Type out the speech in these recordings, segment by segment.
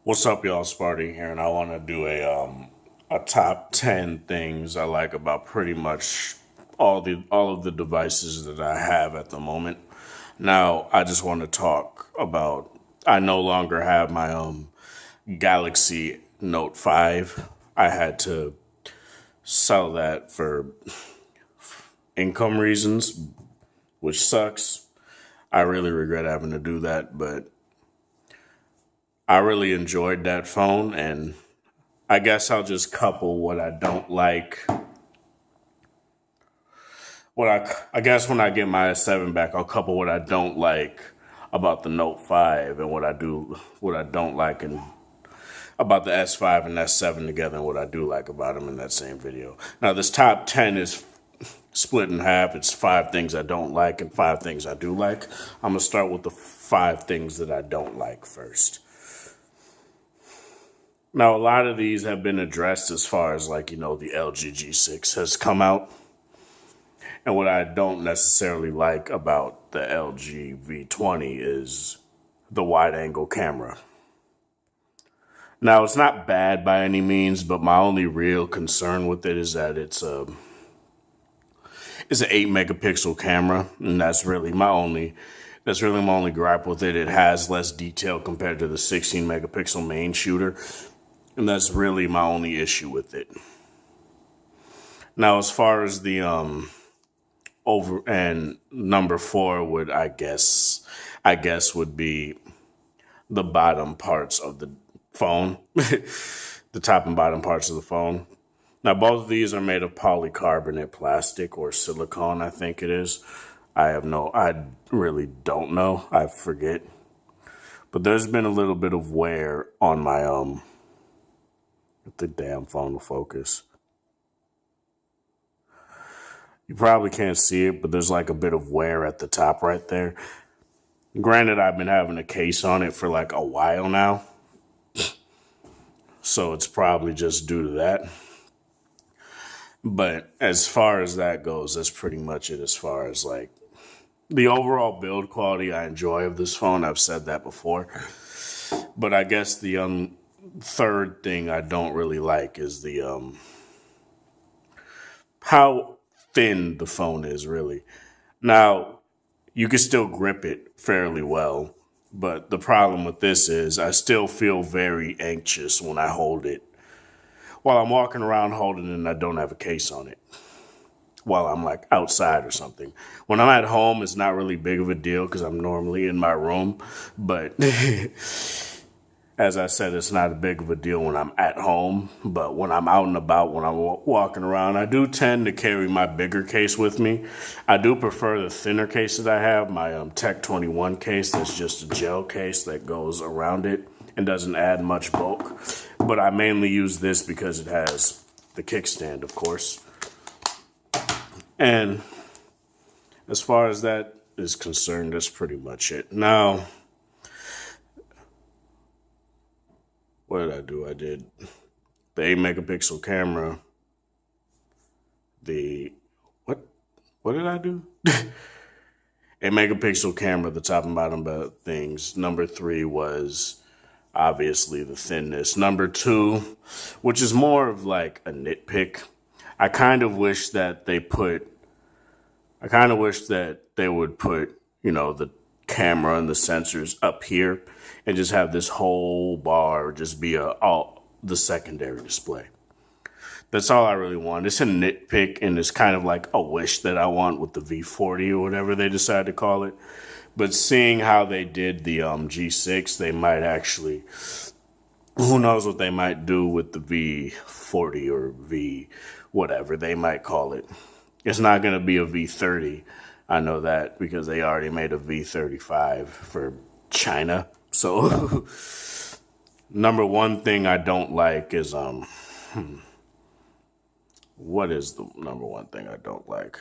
What's up, y'all? Sparty here, and I want to do a top 10 things I like about pretty much all of the devices that I have at the moment. Now, I just want to talk about. I no longer have my Galaxy Note 5. I had to sell that for income reasons, which sucks. I really regret having to do that, but I really enjoyed that phone, and I guess I'll just couple what I don't like. I guess when I get my S7 back, I'll couple what I don't like about the Note 5 and what I don't like and about the S5 and S7 together and what I do like about them in that same video. Now, this top 10 is split in half. It's 5 things I don't like and 5 things I do like. I'm going to start with the 5 things that I don't like first. Now, a lot of these have been addressed as far as the LG G6 has come out. And what I don't necessarily like about the LG V20 is the wide angle camera. Now, it's not bad by any means, but my only real concern with it is that it's an 8 megapixel camera, and that's really my only gripe with it. It has less detail compared to the 16 megapixel main shooter, and that's really my only issue with it. Now, as far as the over and number 4 would I guess would be the bottom parts of the phone, the top and bottom parts of the phone. Now, both of these are made of polycarbonate plastic or silicone, I think it is. I really don't know. I forget. But there's been a little bit of wear on my if the damn phone will focus. You probably can't see it, but there's like a bit of wear at the top right there. Granted, I've been having a case on it for like a while now, so it's probably just due to that. But as far as that goes, that's pretty much it as far as like the overall build quality I enjoy of this phone. I've said that before. But I guess the third thing I don't really like is the how thin the phone is, really. Now, you can still grip it fairly well, but the problem with this is I still feel very anxious when I hold it. While I'm walking around holding it and I don't have a case on it. While I'm like outside or something. When I'm at home, it's not really big of a deal because I'm normally in my room. But as I said, it's not a big of a deal when I'm at home. But when I'm out and about, when I'm walking around, I do tend to carry my bigger case with me. I do prefer the thinner case that I have, my Tech 21 case. That's just a gel case that goes around it and doesn't add much bulk. But I mainly use this because it has the kickstand, of course. And as far as that is concerned, that's pretty much it. Now, what did I do? I did the 8 megapixel camera. What did I do? 8 megapixel camera, the top and bottom things. Number 3 was obviously the thinness. Number 2, which is more of like a nitpick. I kind of wish that they would put, the camera and the sensors up here and just have this whole bar just be all the secondary display. That's all I really want. It's a nitpick, and it's kind of like a wish that I want with the V40 or whatever they decide to call it. But seeing how they did the G6, they might actually, who knows what they might do with the V40 or V whatever they might call it. It's not going to be a V30. I know that because they already made a V35 for China. So number 1 thing I don't like is what is the number 1 thing I don't like?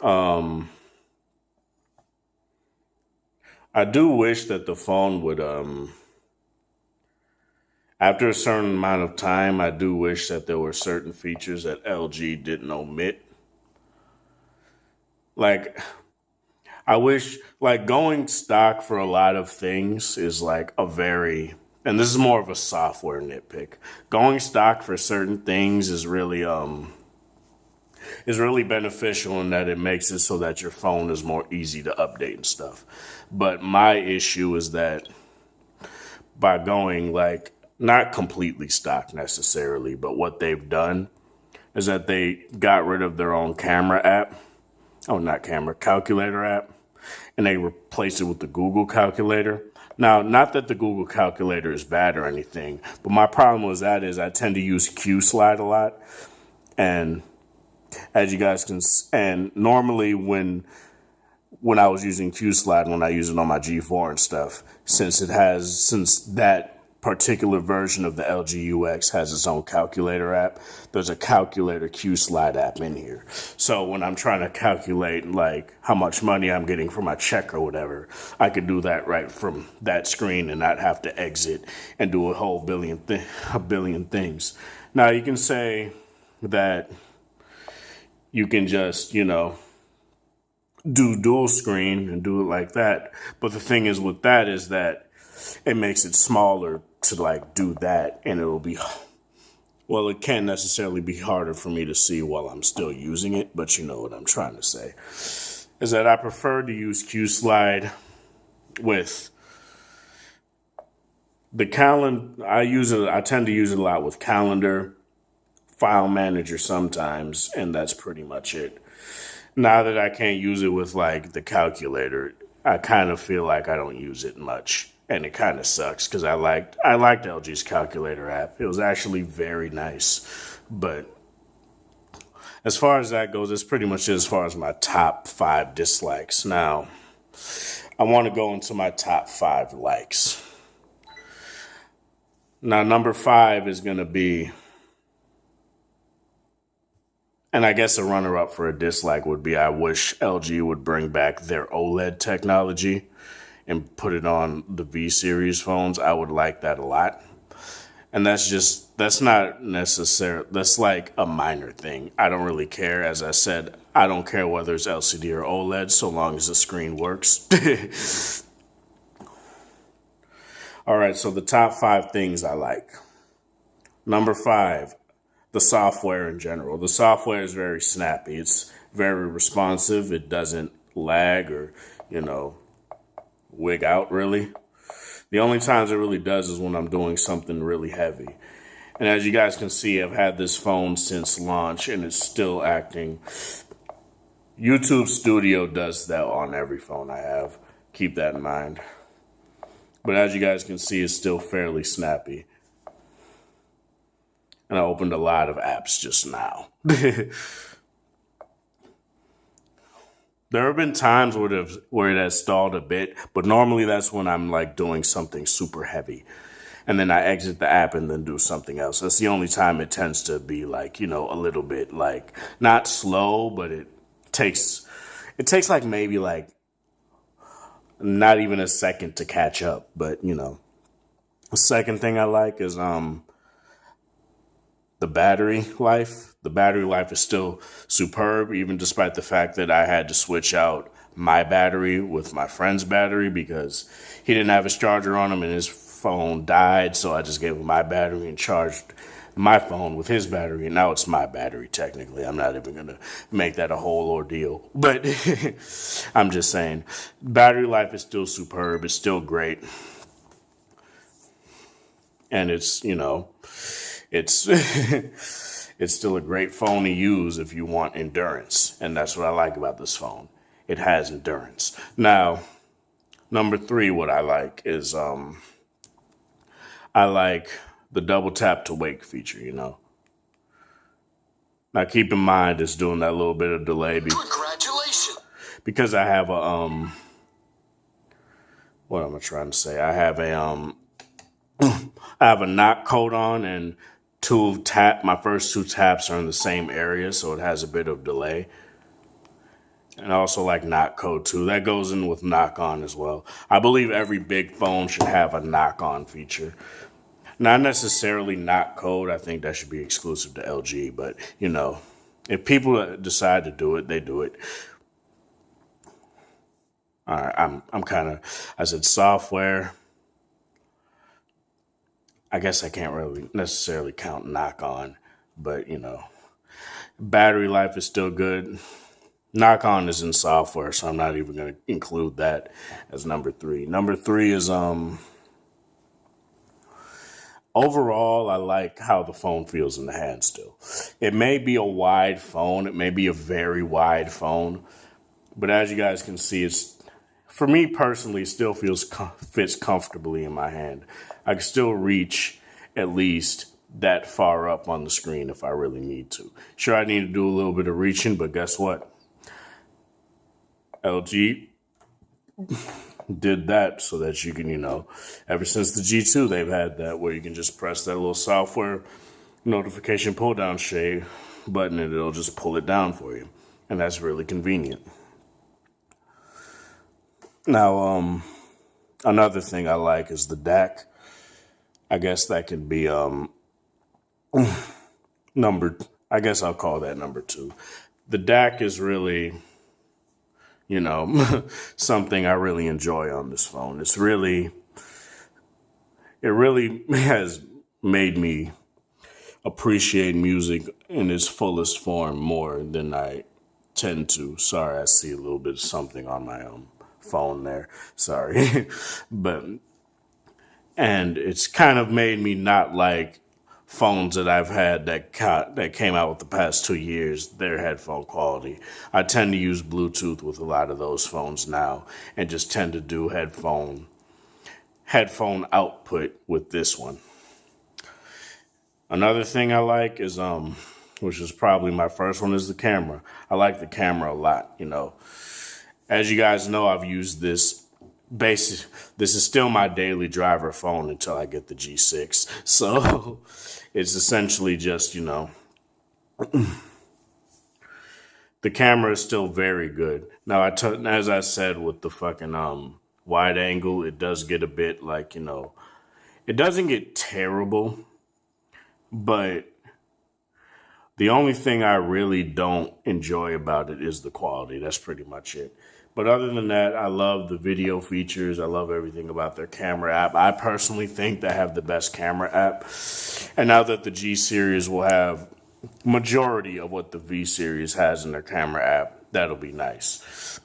I do wish that the phone would after a certain amount of time, I do wish that there were certain features that LG didn't omit. Like, I wish, like, going stock for a lot of things is like a very, and this is more of a software nitpick. Going stock for certain things is really beneficial in that it makes it so that your phone is more easy to update and stuff. But my issue is that by going like not completely stock necessarily, but what they've done is that they got rid of their own camera app. Oh, not camera, calculator app. And they replaced it with the Google calculator. Now, not that the Google calculator is bad or anything, but my problem with that is I tend to use Q Slide a lot. And as you guys can, and normally when I was using Q Slide, when I use it on my G4 and stuff, since that particular version of the LG UX has its own calculator app, there's a calculator Q Slide app in here. So when I'm trying to calculate like how much money I'm getting for my check or whatever, I could do that right from that screen and not have to exit and do a billion things. Now you can say that you can just, do dual screen and do it like that. But the thing is with that is that it makes it smaller to like do that, and it can't necessarily be harder for me to see while I'm still using it, but you know what I'm trying to say is that I prefer to use Q Slide with the calendar. I tend to use it a lot with calendar, file manager sometimes, and that's pretty much it. Now that I can't use it with like the calculator, I kind of feel like I don't use it much. And it kind of sucks because I liked LG's calculator app. It was actually very nice. But as far as that goes, it's pretty much as far as my top 5 dislikes. Now, I want to go into my top 5 likes. Now, number 5 is going to be, and I guess a runner-up for a dislike would be, I wish LG would bring back their OLED technology and put it on the V series phones. I would like that a lot. And that's not necessary. That's like a minor thing. I don't really care. As I said, I don't care whether it's LCD or OLED so long as the screen works. All right, so the top 5 things I like. Number 5, the software in general. The software is very snappy. It's very responsive. It doesn't lag or, wig out really. The only times it really does is when I'm doing something really heavy. And as you guys can see, I've had this phone since launch and it's still acting. YouTube Studio does that on every phone I have. Keep that in mind. But as you guys can see, it's still fairly snappy. And I opened a lot of apps just now. There have been times where it has stalled a bit, but normally that's when I'm like doing something super heavy. And then I exit the app and then do something else. That's the only time it tends to be like, a little bit like not slow, but it takes like maybe like not even a second to catch up. But, the second thing I like is the battery life. The battery life is still superb, even despite the fact that I had to switch out my battery with my friend's battery because he didn't have his charger on him and his phone died. So I just gave him my battery and charged my phone with his battery. And now it's my battery, technically. I'm not even going to make that a whole ordeal. But I'm just saying, battery life is still superb. It's still great. And it's, it's it's still a great phone to use if you want endurance. And that's what I like about this phone. It has endurance. Now, number 3, what I like is I like the double tap to wake feature, Now keep in mind it's doing that little bit of delay Congratulations. Because I have a what am I trying to say? I have a knock code on and my first 2 taps are in the same area, so it has a bit of delay. And I also like knock code too. That goes in with knock on as well. I believe every big phone should have a knock on feature. Not necessarily knock code. I think that should be exclusive to LG, but if people decide to do it, they do it. All right, I'm kind of, I said software. I guess I can't really necessarily count knock on, but battery life is still good. Knock on is in software, so I'm not even going to include that as number three. Number three is overall, I like how the phone feels in the hand still. It may be a wide phone, it may be a very wide phone, but as you guys can see, it's, for me personally, it still fits comfortably in my hand. I can still reach at least that far up on the screen if I really need to. Sure, I need to do a little bit of reaching, but guess what? LG did that so that you can, ever since the G2, they've had that where you can just press that little software notification pull down shade button and it'll just pull it down for you. And that's really convenient. Now, another thing I like is the DAC. I guess that could be I guess I'll call that number two. The DAC is really, something I really enjoy on this phone. It really has made me appreciate music in its fullest form more than I tend to. Sorry, I see a little bit of something on my phone there. Sorry. And it's kind of made me not like phones that I've had that came out with the past 2 years, their headphone quality. I tend to use Bluetooth with a lot of those phones now and just tend to do headphone output with this one. Another thing I like is, which is probably my first one, is the camera. I like the camera a lot, As you guys know, I've used this this is still my daily driver phone until I get the G6. So it's essentially just, the camera is still very good. Now, as I said, with the fucking wide angle, it does get a bit like, it doesn't get terrible, but the only thing I really don't enjoy about it is the quality. That's pretty much it. But other than that, I love the video features. I love everything about their camera app. I personally think they have the best camera app. And now that the G series will have majority of what the V series has in their camera app, that'll be nice.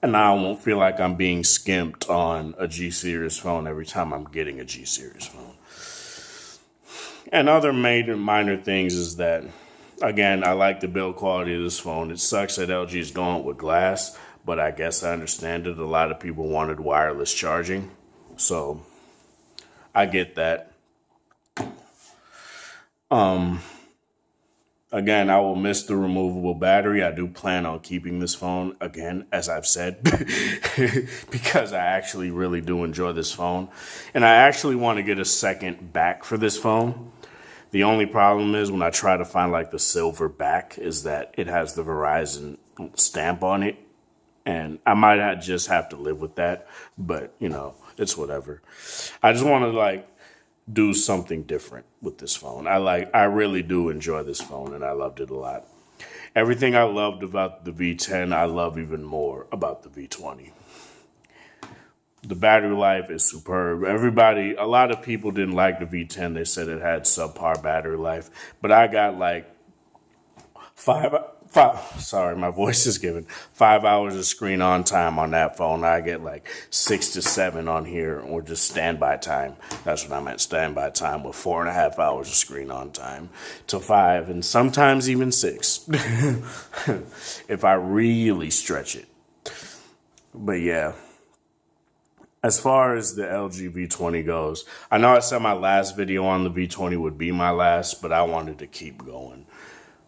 And I won't feel like I'm being skimped on a G series phone every time I'm getting a G series phone. And other minor things is that, again, I like the build quality of this phone. It sucks that LG is going with glass, but I guess I understand it. A lot of people wanted wireless charging, so I get that. Again, I will miss the removable battery. I do plan on keeping this phone, again, as I've said, because I actually really do enjoy this phone. And I actually want to get a second back for this phone. The only problem is when I try to find like the silver back is that it has the Verizon stamp on it. And I might just have to live with that, but it's whatever. I just want to do something different with this phone. I really do enjoy this phone and I loved it a lot. Everything I loved about the V10, I love even more about the V20. The battery life is superb. A lot of people didn't like the V10. They said it had subpar battery life, but I got sorry, my voice is giving 5 hours of screen on time on that phone. I get 6 to 7 on here, or just standby time. That's what I meant, standby time, with 4.5 hours of screen on time to 5, and sometimes even 6 if I really stretch it. But yeah, as far as the LG V20 goes, I know I said my last video on the V20 would be my last, but I wanted to keep going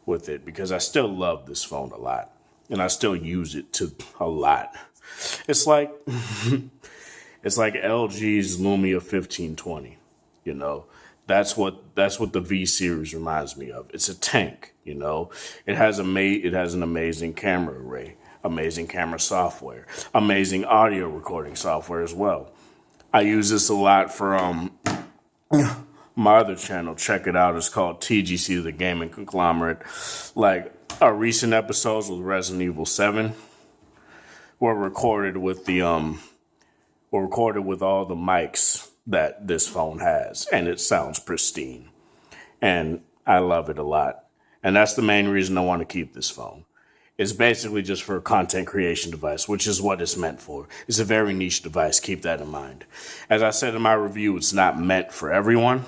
with it because I still love this phone a lot and I still use it a lot. It's like LG's Lumia 1520, That's what the V series reminds me of. It's a tank, It has an amazing camera array, amazing camera software, amazing audio recording software as well. I use this a lot for my other channel. Check it out. It's called TGC, the Gaming Conglomerate. Our recent episodes with Resident Evil 7. were recorded with all the mics that this phone has, and it sounds pristine. And I love it a lot. And that's the main reason I want to keep this phone. It's basically just for a content creation device, which is what it's meant for. It's a very niche device. Keep that in mind. As I said in my review, it's not meant for everyone.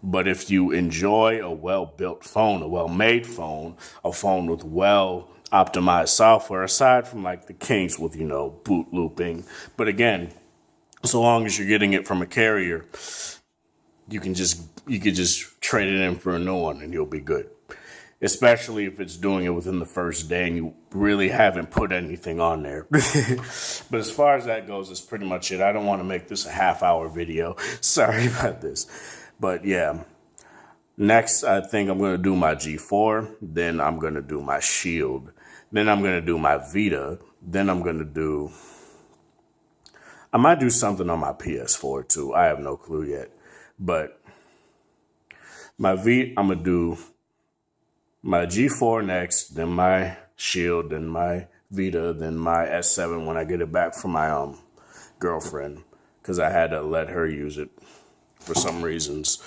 But if you enjoy a well-built phone, a well-made phone, a phone with well-optimized software, aside from like the kinks with, boot looping. But again, so long as you're getting it from a carrier, you could just trade it in for a new one and you'll be good. Especially if it's doing it within the first day and you really haven't put anything on there. But as far as that goes, that's pretty much it. I don't want to make this a half-hour video. Sorry about this. But yeah, next I think I'm going to do my G4. Then I'm going to do my Shield. Then I'm going to do my Vita. Then I might do something on my PS4 too. I have no clue yet. But I'm going to do my G4 next, then my Shield, then my Vita, then my S7 when I get it back from my girlfriend, because I had to let her use it for some reasons.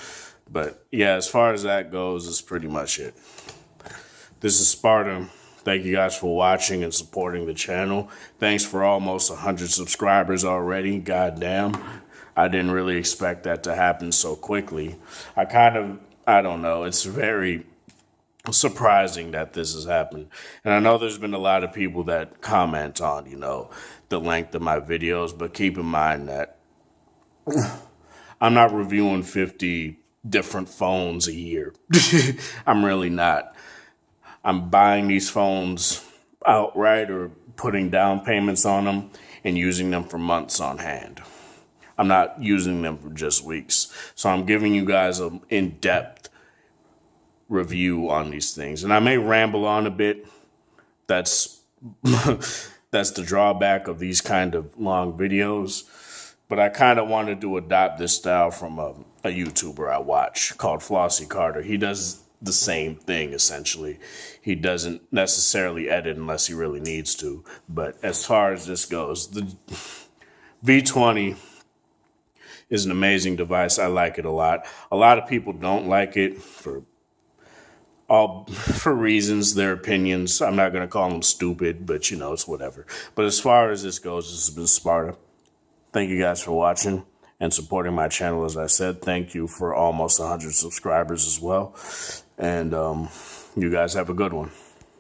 But yeah, as far as that goes, it's pretty much it. This is Sparta. Thank you guys for watching and supporting the channel. Thanks for almost 100 subscribers already. Goddamn. I didn't really expect that to happen so quickly. I don't know. It's very surprising that this has happened. And I know there's been a lot of people that comment on, the length of my videos, but keep in mind that I'm not reviewing 50 different phones a year. I'm really not. I'm buying these phones outright or putting down payments on them and using them for months on hand. I'm not using them for just weeks. So I'm giving you guys an in-depth review on these things. And I may ramble on a bit. That's the drawback of these kind of long videos. But I kind of wanted to adopt this style from a YouTuber I watch called Flossie Carter. He does the same thing, essentially. He doesn't necessarily edit unless he really needs to. But as far as this goes, the V20 is an amazing device. I like it a lot. A lot of people don't like it for reasons, their opinions. I'm not going to call them stupid, but it's whatever. But as far as this goes, this has been Sparta. Thank you guys for watching and supporting my channel. As I said, thank you for almost 100 subscribers as well. And you guys have a good one.